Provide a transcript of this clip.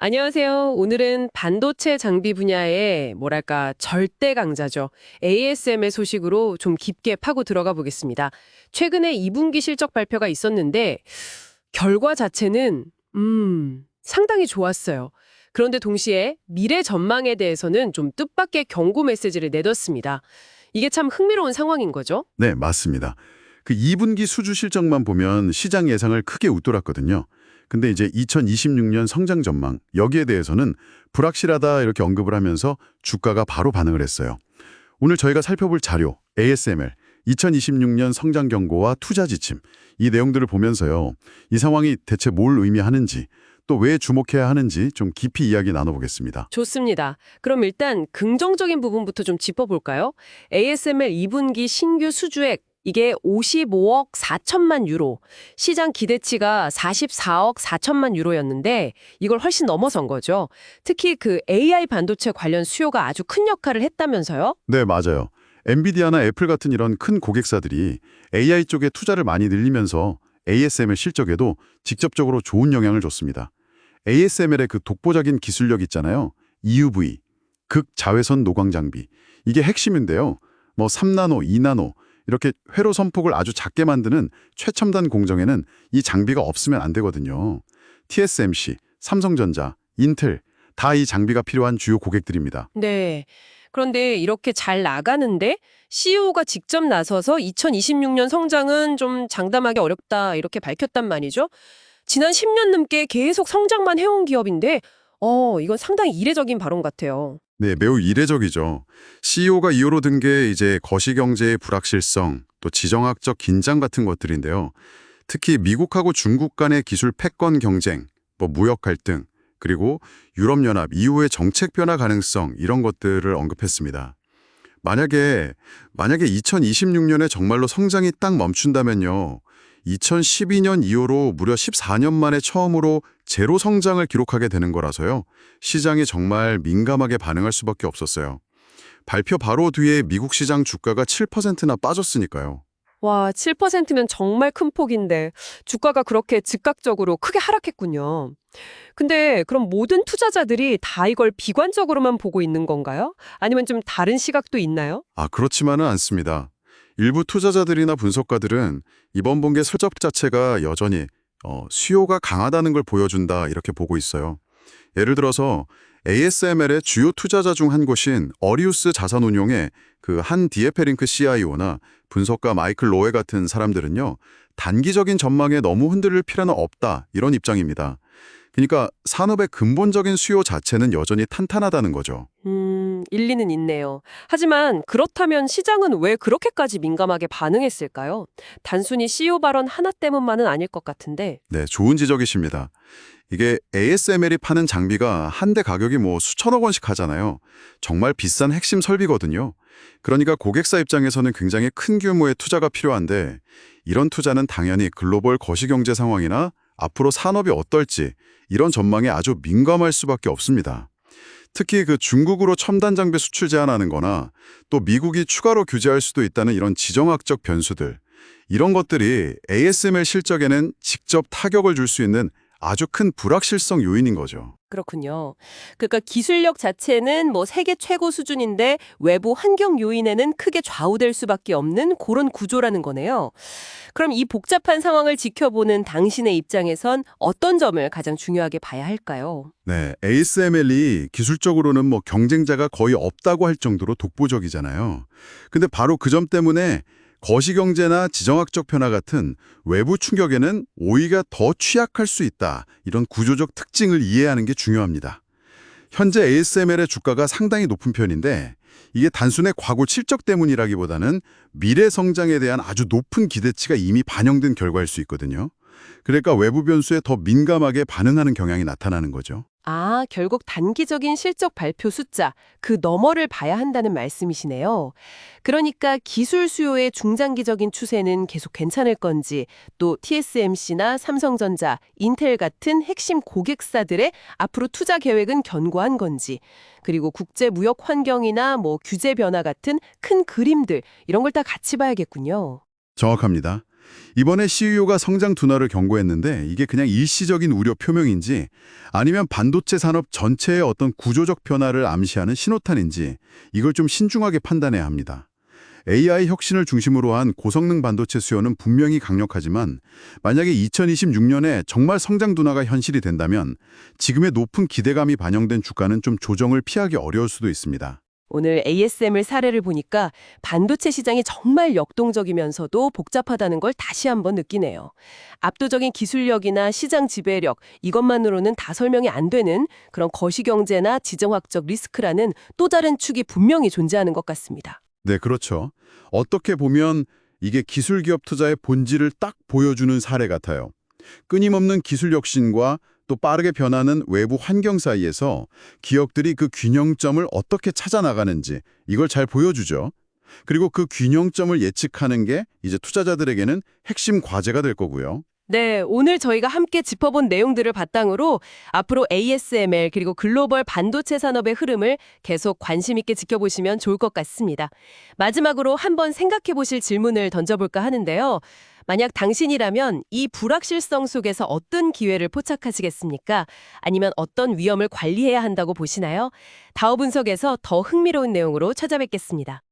안녕하세요. 오늘은 반도체 장비 분야의 뭐랄까 절대 강자죠. ASM의 소식으로 좀 깊게 파고 들어가 보겠습니다. 최근에 2분기 실적 발표가 있었는데 결과 자체는 상당히 좋았어요. 그런데 동시에 미래 전망에 대해서는 좀 뜻밖의 경고 메시지를 내뒀습니다. 이게 참 흥미로운 상황인 거죠. 네, 맞습니다. 그 2분기 수주 실적만 보면 시장 예상을 크게 웃돌았거든요. 근데 이제 2026년 성장 전망, 여기에 대해서는 불확실하다 이렇게 언급을 하면서 주가가 바로 반응을 했어요. 오늘 저희가 살펴볼 자료, ASML, 2026년 성장 경고와 투자 지침, 이 내용들을 보면서요. 이 상황이 대체 뭘 의미하는지, 또 왜 주목해야 하는지 좀 깊이 이야기 나눠보겠습니다. 좋습니다. 그럼 일단 긍정적인 부분부터 좀 짚어볼까요? ASML 2분기 신규 수주액 이게 55억 4천만 유로, 시장 기대치가 44억 4천만 유로였는데 이걸 훨씬 넘어선 거죠. 특히 그 AI 반도체 관련 수요가 아주 큰 역할을 했다면서요? 네, 맞아요. 엔비디아나 애플 같은 이런 큰 고객사들이 AI 쪽에 투자를 많이 늘리면서 ASML 실적에도 직접적으로 좋은 영향을 줬습니다. ASML의 그 독보적인 기술력 있잖아요. EUV, 극자외선 노광 장비. 이게 핵심인데요. 뭐 3나노, 2나노 이렇게 회로 선폭을 아주 작게 만드는 최첨단 공정에는 이 장비가 없으면 안 되거든요. TSMC, 삼성전자, 인텔 다 이 장비가 필요한 주요 고객들입니다. 네. 그런데 이렇게 잘 나가는데 CEO가 직접 나서서 2026년 성장은 좀 장담하기 어렵다 이렇게 밝혔단 말이죠. 지난 10년 넘게 계속 성장만 해온 기업인데 이건 상당히 이례적인 발언 같아요. 네, 매우 이례적이죠. CEO가 이유로 든 게 이제 거시경제의 불확실성, 또 지정학적 긴장 같은 것들인데요. 특히 미국하고 중국 간의 기술 패권 경쟁, 뭐 무역 갈등, 그리고 유럽연합 이후의 정책 변화 가능성 이런 것들을 언급했습니다. 만약에 2026년에 정말로 성장이 딱 멈춘다면요. 2012년 이후로 무려 14년 만에 처음으로 제로 성장을 기록하게 되는 거라서요. 시장이 정말 민감하게 반응할 수밖에 없었어요. 발표 바로 뒤에 미국 시장 주가가 7%나 빠졌으니까요. 와, 7%면 정말 큰 폭인데 주가가 그렇게 즉각적으로 크게 하락했군요. 근데 그럼 모든 투자자들이 다 이걸 비관적으로만 보고 있는 건가요? 아니면 좀 다른 시각도 있나요? 그렇지만은 않습니다. 일부 투자자들이나 분석가들은 이번 분기 실적 자체가 여전히 수요가 강하다는 걸 보여준다 이렇게 보고 있어요. 예를 들어서 ASML의 주요 투자자 중 한 곳인 어리우스 자산운용의 그 한 디에페링크 CIO나 분석가 마이클 로에 같은 사람들은요. 단기적인 전망에 너무 흔들릴 필요는 없다 이런 입장입니다. 그러니까 산업의 근본적인 수요 자체는 여전히 탄탄하다는 거죠. 일리는 있네요. 하지만 그렇다면 시장은 왜 그렇게까지 민감하게 반응했을까요? 단순히 CEO 발언 하나 때문만은 아닐 것 같은데. 네, 좋은 지적이십니다. 이게 ASML이 파는 장비가 한 대 가격이 뭐 수천억 원씩 하잖아요. 정말 비싼 핵심 설비거든요. 그러니까 고객사 입장에서는 굉장히 큰 규모의 투자가 필요한데 이런 투자는 당연히 글로벌 거시경제 상황이나 앞으로 산업이 어떨지 이런 전망에 아주 민감할 수밖에 없습니다. 특히 그 중국으로 첨단 장비 수출 제한하는 거나 또 미국이 추가로 규제할 수도 있다는 이런 지정학적 변수들 이런 것들이 ASML 실적에는 직접 타격을 줄 수 있는 아주 큰 불확실성 요인인 거죠. 그렇군요. 그러니까 기술력 자체는 뭐 세계 최고 수준인데 외부 환경 요인에는 크게 좌우될 수밖에 없는 그런 구조라는 거네요. 그럼 이 복잡한 상황을 지켜보는 당신의 입장에선 어떤 점을 가장 중요하게 봐야 할까요? 네, ASML이 기술적으로는 뭐 경쟁자가 거의 없다고 할 정도로 독보적이잖아요. 근데 바로 그 점 때문에 거시경제나 지정학적 변화 같은 외부 충격에는 오히려 더 취약할 수 있다. 이런 구조적 특징을 이해하는 게 중요합니다. 현재 ASML의 주가가 상당히 높은 편인데 이게 단순히 과거 실적 때문이라기보다는 미래 성장에 대한 아주 높은 기대치가 이미 반영된 결과일 수 있거든요. 그러니까 외부 변수에 더 민감하게 반응하는 경향이 나타나는 거죠. 아, 결국 단기적인 실적 발표 숫자, 그 너머를 봐야 한다는 말씀이시네요. 그러니까 기술 수요의 중장기적인 추세는 계속 괜찮을 건지, 또 TSMC나 삼성전자, 인텔 같은 핵심 고객사들의 앞으로 투자 계획은 견고한 건지, 그리고 국제 무역 환경이나 규제 변화 같은 큰 그림들, 이런 걸 다 같이 봐야겠군요. 정확합니다. 이번에 CEO가 성장 둔화를 경고했는데 이게 그냥 일시적인 우려 표명인지 아니면 반도체 산업 전체의 어떤 구조적 변화를 암시하는 신호탄인지 이걸 좀 신중하게 판단해야 합니다. AI 혁신을 중심으로 한 고성능 반도체 수요는 분명히 강력하지만 만약에 2026년에 정말 성장 둔화가 현실이 된다면 지금의 높은 기대감이 반영된 주가는 좀 조정을 피하기 어려울 수도 있습니다. 오늘 ASML 사례를 보니까 반도체 시장이 정말 역동적이면서도 복잡하다는 걸 다시 한번 느끼네요. 압도적인 기술력이나 시장 지배력, 이것만으로는 다 설명이 안 되는 그런 거시경제나 지정학적 리스크라는 또 다른 축이 분명히 존재하는 것 같습니다. 네, 그렇죠. 어떻게 보면 이게 기술 기업 투자의 본질을 딱 보여주는 사례 같아요. 끊임없는 기술 혁신과 또 빠르게 변하는 외부 환경 사이에서 기업들이 그 균형점을 어떻게 찾아 나가는지 이걸 잘 보여주죠. 그리고 그 균형점을 예측하는 게 이제 투자자들에게는 핵심 과제가 될 거고요. 네, 오늘 저희가 함께 짚어본 내용들을 바탕으로 앞으로 ASML 그리고 글로벌 반도체 산업의 흐름을 계속 관심 있게 지켜보시면 좋을 것 같습니다. 마지막으로 한번 생각해 보실 질문을 던져볼까 하는데요. 만약 당신이라면 이 불확실성 속에서 어떤 기회를 포착하시겠습니까? 아니면 어떤 위험을 관리해야 한다고 보시나요? 다우 분석에서 더 흥미로운 내용으로 찾아뵙겠습니다.